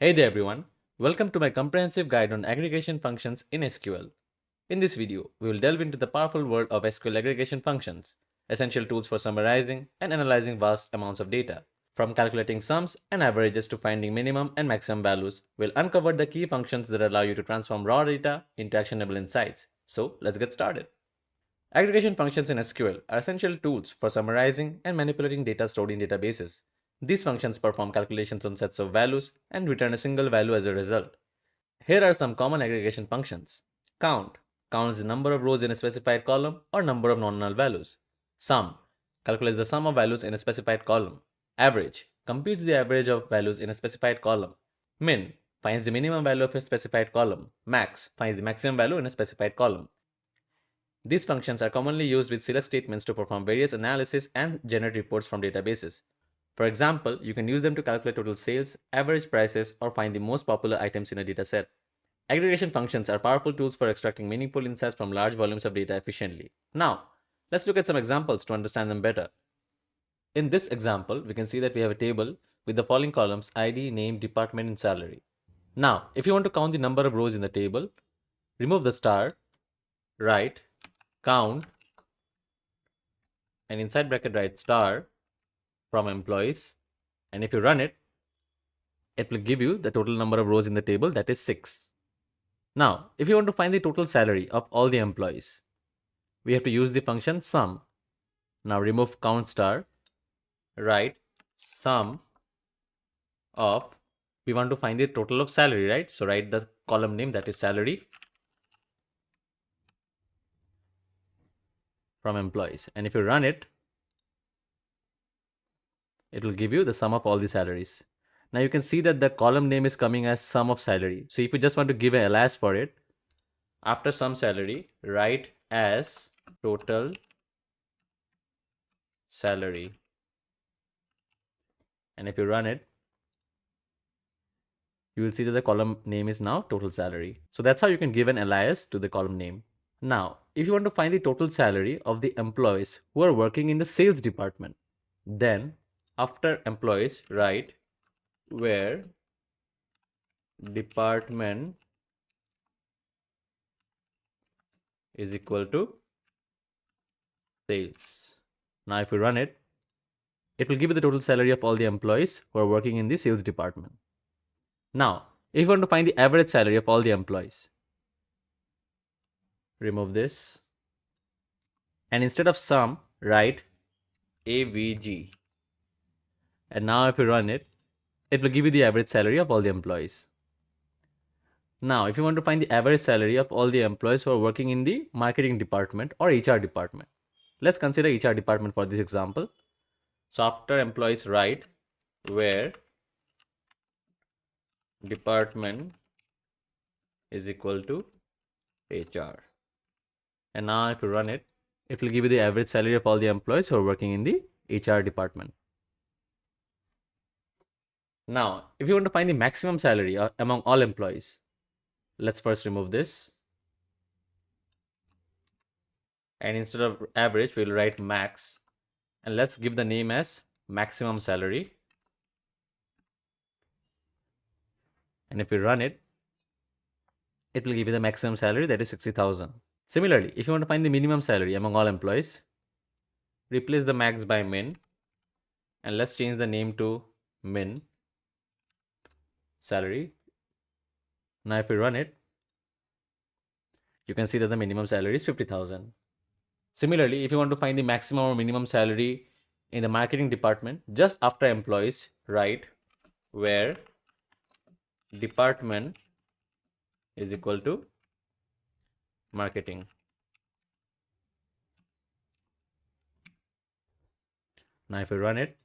Hey there everyone, welcome to my comprehensive guide on aggregation functions in SQL. In this video, we will delve into the powerful world of SQL aggregation functions, essential tools for summarizing and analyzing vast amounts of data. From calculating sums and averages to finding minimum and maximum values, we'll uncover the key functions that allow you to transform raw data into actionable insights. So let's get started. Aggregation functions in SQL are essential tools for summarizing and manipulating data stored in databases. These functions perform calculations on sets of values and return a single value as a result. Here are some common aggregation functions. Count counts the number of rows in a specified column or number of non-null values. Sum calculates the sum of values in a specified column. Average computes the average of values in a specified column. Min finds the minimum value of a specified column. Max finds the maximum value in a specified column. These functions are commonly used with select statements to perform various analysis and generate reports from databases. For example, you can use them to calculate total sales, average prices, or find the most popular items in a dataset. Aggregation functions are powerful tools for extracting meaningful insights from large volumes of data efficiently. Now, let's look at some examples to understand them better. In this example, we can see that we have a table with the following columns: ID, name, department, and salary. Now, if you want to count the number of rows in the table, remove the star, write count, and inside bracket write star from employees, and if you run it, it will give you the total number of rows in the table, that is 6. Now, if you want to find the total salary of all the employees, we have to use the function sum. Now remove count star, write sum of, we want to find the total of salary, right? So write the column name, that is salary, from employees, and if you run it, it will give you the sum of all the salaries. Now you can see that the column name is coming as sum of salary. So if you just want to give an alias for it, after sum salary, write as total salary. And if you run it, you will see that the column name is now total salary. So that's how you can give an alias to the column name. Now, if you want to find the total salary of the employees who are working in the sales department, then after employees, write where department is equal to sales. Now if you run it, it will give you the total salary of all the employees who are working in the sales department. Now, if you want to find the average salary of all the employees, remove this, and instead of sum, write AVG. And now if you run it, it will give you the average salary of all the employees. Now, if you want to find the average salary of all the employees who are working in the marketing department or HR department, let's consider HR department for this example. So after employees, write where department is equal to HR. And now if you run it, it will give you the average salary of all the employees who are working in the HR department. Now, if you want to find the maximum salary among all employees, let's first remove this. And instead of average, we'll write max. And let's give the name as maximum salary. And if you run it, it will give you the maximum salary, that is 60,000. Similarly, if you want to find the minimum salary among all employees, replace the max by min. And let's change the name to min salary. Now if you run it, you can see that the minimum salary is 50,000. Similarly, if you want to find the maximum or minimum salary in the marketing department, just after employees, write where department is equal to marketing. Now if you run it,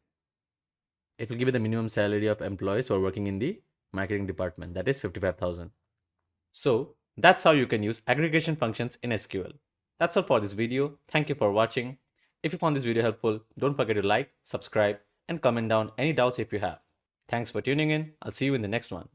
it will give you the minimum salary of employees who are working in the marketing department, that is 55,000. So that's how you can use aggregation functions in SQL. That's all for this video. Thank you for watching. If you found this video helpful, don't forget to like, subscribe, and comment down any doubts if you have. Thanks for tuning in. I'll see you in the next one.